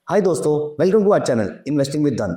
हाय दोस्तों, welcome to our channel investing with Dhan.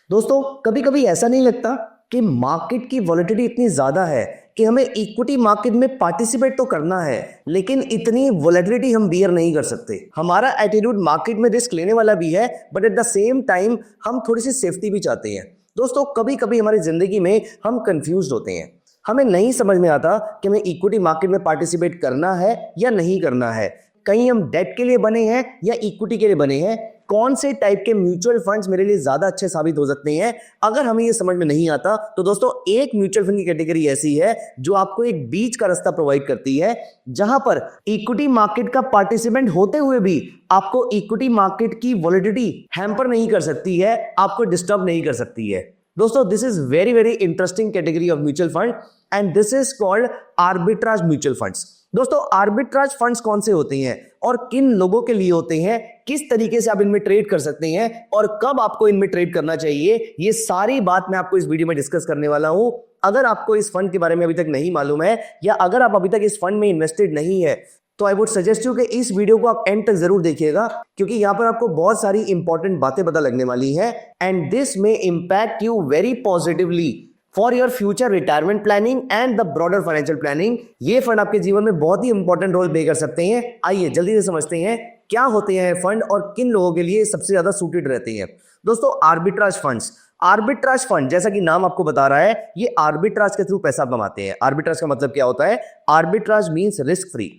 दोस्तों, कभी कभी ऐसा नहीं लगता कि मार्केट की वॉलेटिलिटी इतनी ज़्यादा है कि हमें इक्विटी मार्केट में पार्टिसिपेट तो करना है, लेकिन इतनी वॉलेटिलिटी हम बियर नहीं कर सकते। हमारा एटीट्यूड मार्केट में रिस्क लेने वाला भी है, but at the same time हम थोड़ी सी सेफ्टी भी चाहते हैं। दोस्तों, कभी कभी हमारी ज़िंदगी में हम कंफ्यूज होते हैं। हमें नहीं समझ में आता कि हमें इक्विटी मार्केट में पार्टिसिपेट करना है या नहीं करना है। कहीं हम डेट के लिए बने हैं या इक्विटी के लिए बने हैं। कौन से टाइप के म्यूचुअल फंड्स मेरे लिए ज्यादा अच्छे साबित हो सकते हैं। अगर हमें ये समझ में नहीं आता तो दोस्तों, एक म्यूचुअल फंड की कैटेगरी ऐसी है जो आपको एक बीच का रास्ता प्रोवाइड करती है, जहां पर इक्विटी मार्केट का पार्टिसिपेंट होते हुए भी आपको इक्विटी मार्केट की वॉलेटिलिटी हैम्पर नहीं कर सकती है, आपको डिस्टर्ब नहीं कर सकती है। दोस्तों, this is very very interesting category of mutual fund and this is called arbitrage mutual funds. दोस्तों, आर्बिट्राज फंड्स कौन से होते हैं और किन लोगों के लिए होते हैं, किस तरीके से आप इनमें ट्रेड कर सकते हैं और कब आपको इनमें ट्रेड करना चाहिए, ये सारी बात मैं आपको इस वीडियो में डिस्कस करने वाला हूं। अगर आपको इस फंड के बारे में अभी तक नहीं मालूम है या अगर आप अभी तक इस फंड में इन्वेस्टेड नहीं है, तो आई वुड सजेस्ट यू कि इस वीडियो को आप एंड तक जरूर देखिएगा, क्योंकि यहां पर आपको बहुत सारी इंपॉर्टेंट बातें पता लगने वाली हैं एंड दिस में impact you very positively for your future retirement planning and the broader financial planning. ये फंड आपके जीवन में बहुत ही इंपॉर्टेंट रोल प्ले कर सकते हैं। आइए जल्दी से समझते हैं क्या होते हैं फंड और किन लोगों के लिए सबसे ज्यादा सूटेड रहते हैं। दोस्तों, आर्बिट्राज फंड्स, आर्बिट्राज फंड जैसा कि नाम आपको बता रहा है, ये आर्बिट्राज के थ्रू पैसा कमाते हैं। आर्बिट्राज का मतलब क्या होता है? Arbitrage means risk free.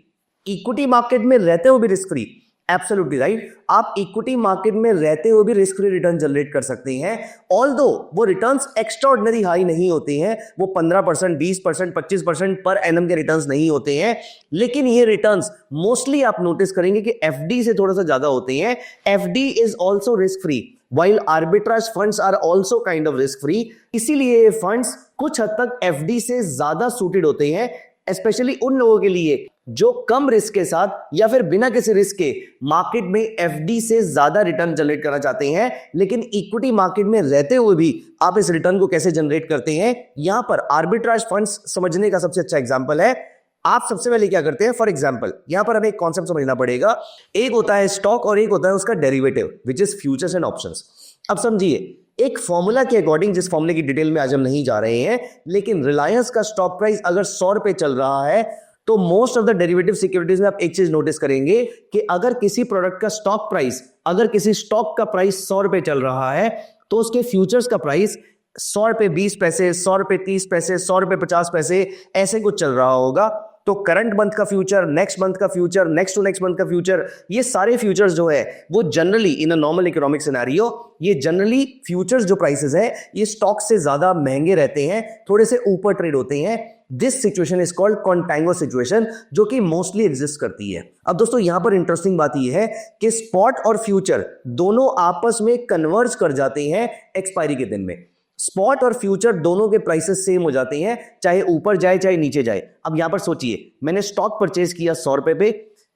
Equity market में रहते हुए भी रिस्क फ्री, एब्सोल्युटली राइट। आप इक्विटी मार्केट में रहते हुए भी रिस्क फ्री रिटर्न जनरेट कर सकते हैं। ऑल्दो वो रिटर्न्स एक्स्ट्राऑर्डिनरी हाई नहीं होते हैं, वो 15%, 20%, 25% पर एनम के रिटर्न्स नहीं होते हैं, लेकिन ये रिटर्न्स मोस्टली आप नोटिस करेंगे कि एफडी से थोड़ा सा ज्यादा होते हैं। FD is also risk free while arbitrage funds are also kind of risk free। इसीलिए ये फंड्स कुछ हद तक एफडी से ज्यादा सूटेड होते हैं, स्पेशली उन लोगों के लिए जो कम रिस्क के साथ या फिर बिना किसी रिस्क के मार्केट में एफडी से ज्यादा रिटर्न जनरेट करना चाहते हैं। लेकिन इक्विटी मार्केट में रहते हुए भी आप इस रिटर्न को कैसे जनरेट करते हैं, यहां पर आर्बिट्राज फंड्स समझने का सबसे अच्छा एग्जांपल है। आप सबसे पहले क्या करते हैं, फॉर एग्जांपल यहां पर हमें एक कॉन्सेप्ट समझना पड़ेगा। एक होता है स्टॉक और एक होता है उसका derivative which is futures and options. अब समझिए, एक फॉर्मूला के अकॉर्डिंग, जिस फॉर्मूले की डिटेल में आज हम नहीं जा रहे हैं, लेकिन रिलायंस का स्टॉक प्राइस अगर 100 रुपए चल रहा है तो most of the derivative securities में आप एक चीज नोटिस करेंगे कि अगर किसी प्रोडक्ट का स्टॉक प्राइस, अगर किसी स्टॉक का प्राइस 100 रुपए चल रहा है तो उसके फ्यूचर्स का प्राइस 100 रुपए 20 पैसे, 100 रुपए 30 पैसे, 100 रुपए 50 पैसे ऐसे कुछ चल रहा होगा। तो करंट मंथ का फ्यूचर, नेक्स्ट मंथ का future, next to next month का फ्यूचर, ये सारे फ्यूचर्स जो है वो generally in a normal economic scenario, ये जनरली फ्यूचर्स जो प्राइसेस है ये स्टॉक से ज्यादा महंगे रहते हैं, थोड़े से ऊपर ट्रेड होते हैं। This situation is called कॉन्टैंगो situation, जो कि मोस्टली एग्जिस्ट करती है। अब दोस्तों, यहां पर इंटरेस्टिंग बात यह है कि स्पॉट और फ्यूचर दोनों आपस में कन्वर्ज कर जाते हैं एक्सपायरी के दिन में। स्पॉट और फ्यूचर दोनों के प्राइसेस सेम हो जाते हैं, चाहे ऊपर जाए चाहे नीचे जाए। अब यहां पर सोचिए, मैंने स्टॉक परचेज किया 100 रुपए पे,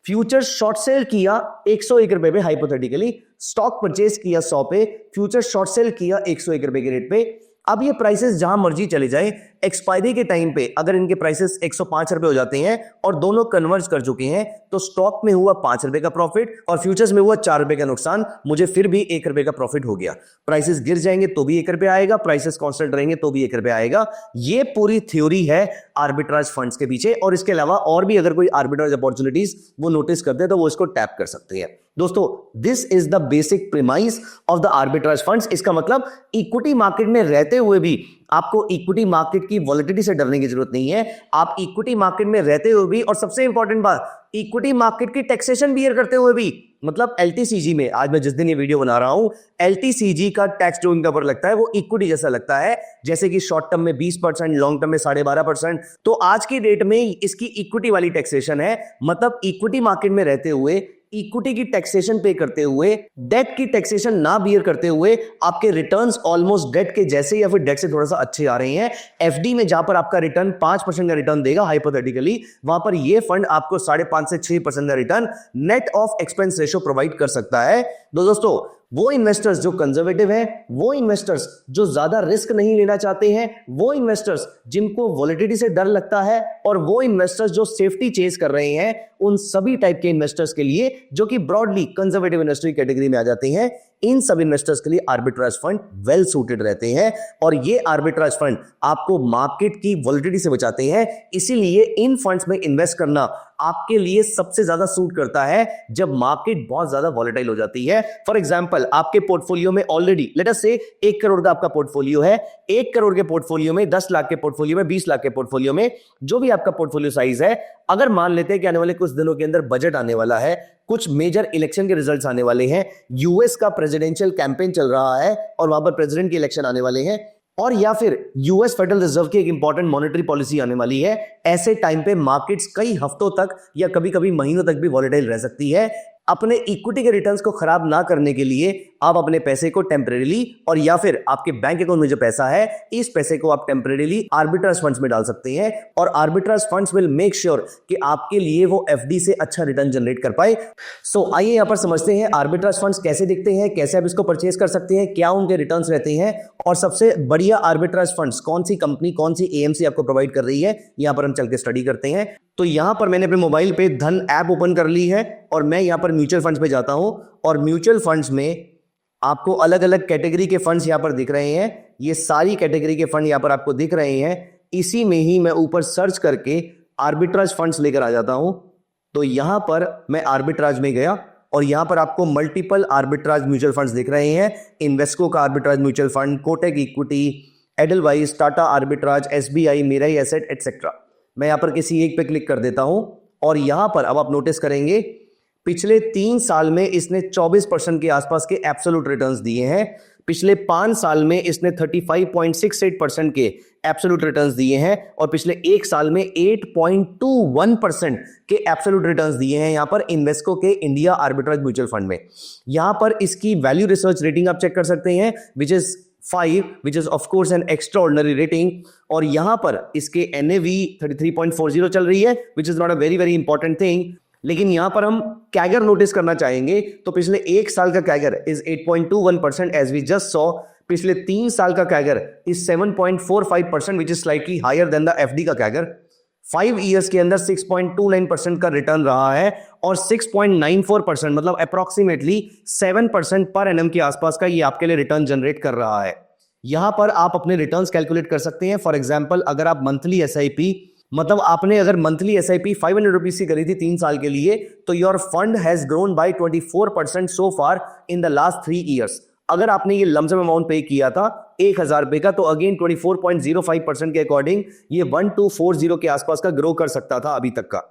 फ्यूचर शॉर्ट सेल किया 101 रुपए पे, हाइपोथेटिकली स्टॉक परचेज किया 100 पे, फ्यूचर शॉर्ट सेल किया 101 रुपए के रेट पे। अब ये प्राइसेस जहां मर्जी चले जाए, एक्सपायरी के टाइम पे अगर इनके प्राइसेस 105 रुपए हो जाते हैं और दोनों कन्वर्ज कर चुके हैं, तो स्टॉक में हुआ 5 रुपए का प्रॉफिट और फ्यूचर्स में हुआ 4 रुपए का नुकसान, मुझे फिर भी 1 रुपए का प्रॉफिट हो गया। प्राइसेस गिर जाएंगे तो भी 1 रुपए आएगा, प्राइसेस कांस्टेंट रहेंगे तो भी 1 रुपए आएगा। ये पूरी थ्योरी है आर्बिट्राज फंड्स के पीछे, और इसके अलावा और भी अगर कोई आर्बिट्राज अपॉर्चुनिटीज वो नोटिस करते हैं तो वो इसको टैप कर सकते हैं। दोस्तों, this is the basic premise of the arbitrage funds. इसका मतलब इक्विटी मार्केट में रहते हुए भी आपको इक्विटी मार्केट की वॉलेटिलिटी से डरने की जरूरत नहीं है। आप इक्विटी मार्केट में रहते हुए भी, और सबसे इंपॉर्टेंट बात, इक्विटी मार्केट की टैक्सेशन बियर करते हुए भी, मतलब एलटीसीजी में, आज मैं जिस दिन ये वीडियो बना रहा हूं, एलटीसीजी का टैक्स जो इनके ऊपर लगता है वो इक्विटी जैसा लगता है, जैसे कि शॉर्ट टर्म में 20%, लॉन्ग टर्म में 12.5%। तो आज की डेट में इसकी इक्विटी वाली टैक्सेशन है। मतलब इक्विटी मार्केट में रहते हुए, इक्विटी की टैक्सेशन पे करते हुए, डेट की टैक्सेशन ना बियर करते हुए आपके रिटर्न्स ऑलमोस्ट डेट के जैसे या फिर डेट से थोड़ा सा अच्छे आ रहे हैं। एफडी में जहां पर आपका रिटर्न 5% का रिटर्न देगा हाइपोथेटिकली, वहां पर ये फंड आपको 5.5 से 6% का return net of expense ratio provide कर सकता है। दोस्तों, वो इन्वेस्टर्स जो कंजर्वेटिव हैं, वो इन्वेस्टर्स जो ज्यादा रिस्क नहीं लेना चाहते हैं, वो इन्वेस्टर्स जिनको वॉलेटिलिटी से डर लगता है, और वो इन्वेस्टर्स जो सेफ्टी चेज कर रहे हैं, उन सभी टाइप के इन्वेस्टर्स के लिए जो कि ब्रॉडली कंजर्वेटिव इन्वेस्टर की कैटेगरी में आ जाते हैं, इन सब इन्वेस्टर्स के लिए आर्बिट्राज फंड वेल सूटेड रहते हैं। और ये आर्बिट्राज फंड आपको मार्केट की वॉलेटिलिटी से बचाते हैं, इसीलिए इन फंड्स में इन्वेस्ट करना आपके लिए सबसे ज्यादा सूट करता है जब मार्केट बहुत ज्यादा वॉलेटाइल हो जाती है। फॉर एग्जांपल, आपके पोर्टफोलियो में ऑलरेडी लेट अस से 1 करोड़ का आपका पोर्टफोलियो है। 1 करोड़ के पोर्टफोलियो में, 10 लाख के पोर्टफोलियो में, 20 लाख के पोर्टफोलियो में, जो भी आपका पोर्टफोलियो साइज है, अगर मान लेते हैं कि आने वाले कुछ दिनों के अंदर बजट आने वाला है, कुछ मेजर इलेक्शन के रिजल्ट्स आने वाले हैं, यूएस का प्रेसिडेंशियल कैंपेन चल रहा है और वहां पर प्रेसिडेंट के इलेक्शन आने वाले हैं, और या फिर यूएस फेडरल रिजर्व की एक इंपॉर्टेंट मॉनेटरी पॉलिसी आने वाली है, ऐसे टाइम पे मार्केट्स कई हफ्तों तक या कभी कभी महीनों तक भी वॉलेटाइल रह सकती है। अपने इक्विटी के रिटर्न्स को खराब ना करने के लिए आप अपने पैसे को टेम्परेरीली, और या फिर आपके बैंक अकाउंट में जो पैसा है, इस पैसे को आप टेम्परेरीली आर्बिट्राज फंड्स में डाल सकते हैं, और arbitrage funds will make sure कि आपके लिए वो एफडी से अच्छा रिटर्न जनरेट कर पाए। सो आइए यहां पर समझते हैं आर्बिट्राज फंड्स कैसे दिखते हैं, कैसे आप इसको परचेज कर सकते हैं, क्या उनके रिटर्न्स रहते हैं, और सबसे बढ़िया आर्बिट्राज फंड्स कौन सी कंपनी, कौन सी एएमसी आपको प्रोवाइड कर रही है, यहां पर हम चल के स्टडी करते हैं। तो यहां पर मैंने अपने मोबाइल पे धन ऐप ओपन कर ली है, और मैं यहां पर म्यूचुअल फंड्स पे जाता हूं, और म्यूचुअल फंड्स में आपको अलग अलग कैटेगरी के फंड्स यहां पर दिख रहे हैं। ये सारी कैटेगरी के फंड यहां पर आपको दिख रहे हैं। इसी में ही मैं ऊपर सर्च करके आर्बिट्राज फंड्स लेकर आ जाता हूं। तो यहां पर मैं आर्बिट्राज में गया, और यहां पर आपको मल्टीपल आर्बिट्राज म्यूचुअल फंड्स दिख रहे हैं। इन्वेस्को का arbitrage mutual fund, Kotak equity, Edelweiss, Tata arbitrage, SBI, Mirae asset etcetera. मैं यहां पर किसी एक पे क्लिक कर देता हूं, और यहां पर अब आप नोटिस करेंगे पिछले 3 साल में इसने 24% के आसपास के एब्सोल्यूट रिटर्न्स दिए हैं। पिछले 5 साल में इसने 35.68% के एब्सोल्यूट रिटर्न्स दिए हैं, और पिछले 1 साल में 8.21% के एब्सोल्यूट रिटर्न्स दिए हैं यहां पर इन्वेस्को के इंडिया आर्बिट्राज म्यूचुअल फंड में। यहां पर इसकी वैल्यू रिसर्च रेटिंग आप चेक कर सकते हैं, which is 5, which is of course N extraordinary rating, और यहां पर इसके NAV 33.40 चल रही है, which is not a very very important thing. लेकिन यहां पर हम कैगर नोटिस करना चाहेंगे, तो पिछले 1 साल का CAGR is 8.21% as we just saw. पिछले 3 साल का CAGR is 7.45%, which is slightly higher than the FD का कैगर। 5 ईयर्स के अंदर 6.29% का रिटर्न रहा है, और 6.94% मतलब अप्रोक्सीमेटली 7% पर एनएम के आसपास का ये आपके लिए रिटर्न जनरेट कर रहा है। यहां पर आप अपने रिटर्न्स कैलकुलेट कर सकते हैं। फॉर एग्जांपल, अगर आप मंथली एसआईपी, मतलब आपने अगर मंथली एसआईपी 500 रुपीज की करी थी 3 साल के लिए, तो your fund has grown by 24% so far in the last 3 years. अगर आपने ये लमसम अमाउंट पे किया था 1000 रुपए का, तो अगेन 24.05% के अकॉर्डिंग ये 1240 के आसपास का ग्रो कर सकता था अभी तक का।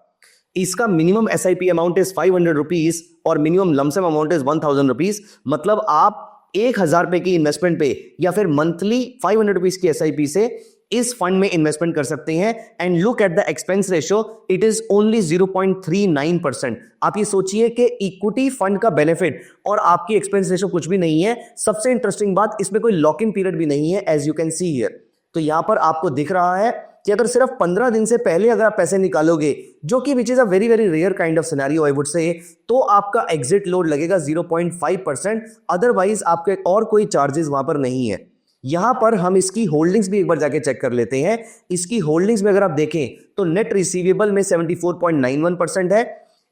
इसका minimum SIP amount is 500 rupees और minimum lump sum amount is 1000 rupees. मतलब आप 1000 रुपए की इन्वेस्टमेंट पे या फिर मंथली 500 रुपीज की एसआईपी से इस फंड में इन्वेस्टमेंट कर सकते हैं। And look at the expense ratio, it is only 0.39%। आप ये सोचिए कि इक्विटी फंड का बेनिफिट और आपकी एक्सपेंस रेशियो कुछ भी नहीं है। सबसे इंटरेस्टिंग बात, इसमें कोई लॉक इन पीरियड भी नहीं है, as you can see here. तो यहां पर आपको दिख रहा है कि अगर सिर्फ 15 दिन से पहले अगर आप पैसे निकालोगे, जो कि which is a very very rare kind of scenario I would say, तो आपका एग्जिट लोड लगेगा 0.5%। अदरवाइज आपके और कोई चार्जेस वहां पर नहीं है। यहां पर हम इसकी होल्डिंग्स भी एक बार जाके चेक कर लेते हैं। इसकी होल्डिंग्स में अगर आप देखें तो नेट रिसीवेबल में 74.91% है।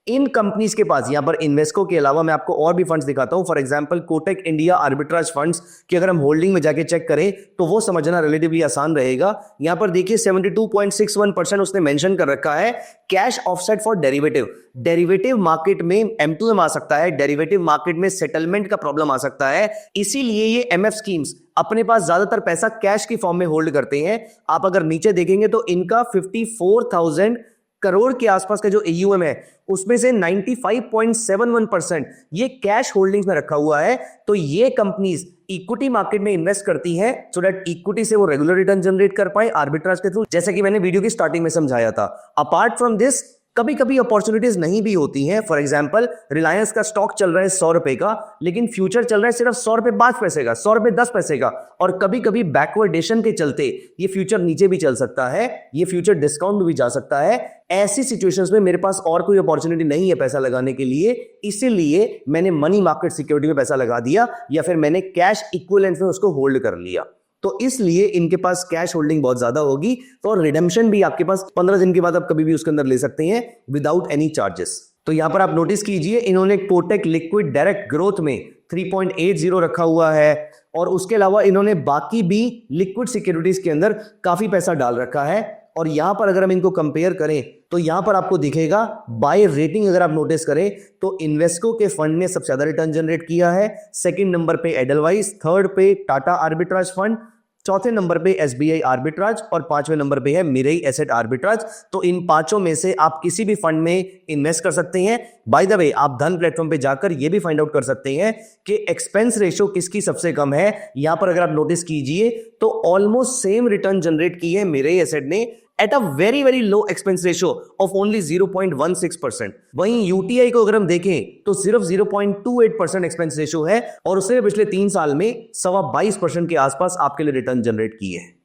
इन कंपनीज के पास, यहां पर इन्वेस्को के अलावा मैं आपको और भी फंड्स दिखाता हूं। For example, Kotak India arbitrage funds की अगर हम होल्डिंग में जाके चेक करें तो वो समझना रिलेटिवली आसान रहेगा। यहां पर देखिए 72.61% उसने मेंशन कर रखा है cash offset for derivative. Derivative market में M2M आ सकता है, डेरिवेटिव मार्केट में सेटलमेंट का प्रॉब्लम आ सकता है, इसीलिए ये MF स्कीम्स अपने पास ज्यादातर पैसा कैश की फॉर्म में होल्ड करते हैं। आप अगर नीचे देखेंगे तो इनका 54,000 करोड़ के आसपास का जो AUM है, उसमें से 95.71% ये कैश होल्डिंग्स में रखा हुआ है। तो ये कंपनीज इक्विटी मार्केट में इन्वेस्ट करती हैं सो दैट इक्विटी से वो रेगुलर रिटर्न जनरेट कर पाए आर्बिट्राज के थ्रू, जैसे कि मैंने वीडियो की स्टार्टिंग में समझाया था। अपार्ट फ्रॉम दिस, कभी कभी अपॉर्चुनिटीज नहीं भी होती हैं। फॉर एग्जांपल रिलायंस का स्टॉक चल रहा है 100 रुपए का, लेकिन फ्यूचर चल रहा है सिर्फ 100 रुपए 5 पैसे का, 100 रुपए 10 पैसे का। और कभी कभी बैकवर्डेशन के चलते ये फ्यूचर नीचे भी चल सकता है, ये फ्यूचर डिस्काउंट भी जा सकता है। ऐसी सिचुएशंस में मेरे पास और कोई अपॉर्चुनिटी नहीं है पैसा लगाने के लिए, इसीलिए मैंने मनी मार्केट सिक्योरिटी में पैसा लगा दिया या फिर मैंने कैश इक्विवेलेंट में उसको होल्ड कर लिया। तो इसलिए इनके पास कैश होल्डिंग बहुत ज्यादा होगी, तो रिडेम्पशन भी आपके पास 15 दिन के बाद आप कभी भी उसके अंदर ले सकते हैं विदाउट एनी चार्जेस। तो यहां पर आप नोटिस कीजिए, इन्होंने कोटक लिक्विड डायरेक्ट ग्रोथ में 3.80 रखा हुआ है, और उसके अलावा इन्होंने बाकी भी लिक्विड सिक्योरिटीज के अंदर काफी पैसा डाल रखा है। और यहां पर अगर हम इनको कंपेयर करें तो यहां पर आपको दिखेगा बाय रेटिंग, अगर आप नोटिस करें तो इन्वेस्को के फंड ने सबसे ज्यादा रिटर्न जनरेट किया है, सेकंड नंबर पे एडलवाइस, थर्ड पे टाटा आर्बिट्राज फंड, चौथे नंबर पे एसबीआई आर्बिट्राज और पांचवें नंबर पे है मिरेई एसेट आर्बिट्राज। तो इन पांचों में से आप किसी भी फंड में इन्वेस्ट कर सकते हैं। बाय द वे, आप धन प्लेटफॉर्म पे जाकर ये भी फाइंड आउट कर सकते हैं कि एक्सपेंस रेशियो किसकी सबसे कम है। यहां पर अगर आप नोटिस कीजिए तो ऑलमोस्ट सेम रिटर्न जनरेट की है मिरेई एसेट ने at a very very low expense ratio of only 0.16%। वहीं यूटीआई को अगर हम देखें तो सिर्फ 0.28% एक्सपेंस रेशियो है, और उसने पिछले 3 साल में 22% के आसपास आपके लिए रिटर्न जनरेट किए हैं।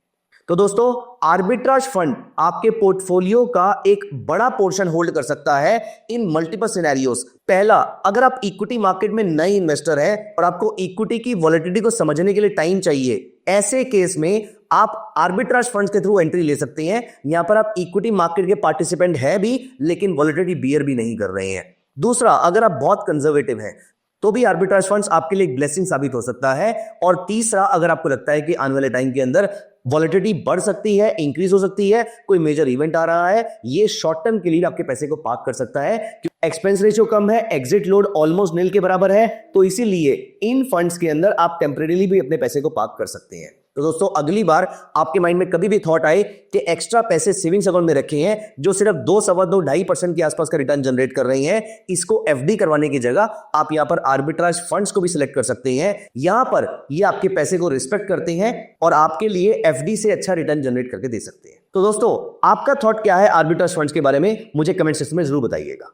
तो दोस्तों, आर्बिट्राज फंड आपके पोर्टफोलियो का एक बड़ा पोर्शन होल्ड कर सकता है इन मल्टीपल सिनेरियोस। पहला, अगर आप इक्विटी मार्केट में नए इन्वेस्टर हैं और आपको इक्विटी की वॉलेटिलिटी को समझने के लिए टाइम चाहिए, ऐसे केस में आप आर्बिट्राज फंड्स के थ्रू एंट्री ले सकते हैं। यहां पर आप इक्विटी मार्केट के पार्टिसिपेंट है भी, लेकिन वॉलेटिलिटी बियर भी नहीं कर रहे हैं। दूसरा, अगर आप बहुत कंजर्वेटिव हैं तो भी आर्बिट्राज फंड्स आपके लिए एक ब्लेसिंग साबित हो सकता है। और तीसरा, अगर आपको लगता है कि आने वाले टाइम के अंदर वॉलेटिलिटी बढ़ सकती है, इंक्रीज हो सकती है, कोई मेजर इवेंट आ रहा है, ये शॉर्ट टर्म के लिए आपके पैसे को पार्क कर सकता है, क्योंकि एक्सपेंस रेशियो कम है, एग्जिट लोड ऑलमोस्ट नील के बराबर है। तो इसीलिए इन फंड्स के अंदर आप टेम्परेरीली भी अपने पैसे को पार्क कर सकते हैं। तो दोस्तों, अगली बार आपके माइंड में कभी भी थॉट आए कि एक्स्ट्रा पैसे सेविंग्स अकाउंट में रखे हैं जो सिर्फ 2.25% के आसपास का रिटर्न जनरेट कर रही हैं, इसको एफडी करवाने की जगह आप यहां पर आर्बिट्राज फंड्स को भी सिलेक्ट कर सकते हैं। यहां पर ये आपके पैसे को रिस्पेक्ट करते हैं और आपके लिए एफडी से अच्छा रिटर्न जनरेट करके दे सकते हैं। तो दोस्तों, आपका थॉट क्या है आर्बिट्राज फंड्स के बारे में, मुझे कमेंट सेक्शन में जरूर बताइएगा।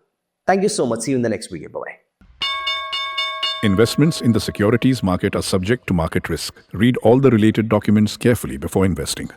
Thank you so much, see you in the next video, bye. Investments in the securities market are subject to market risk. Read all the related documents carefully before investing.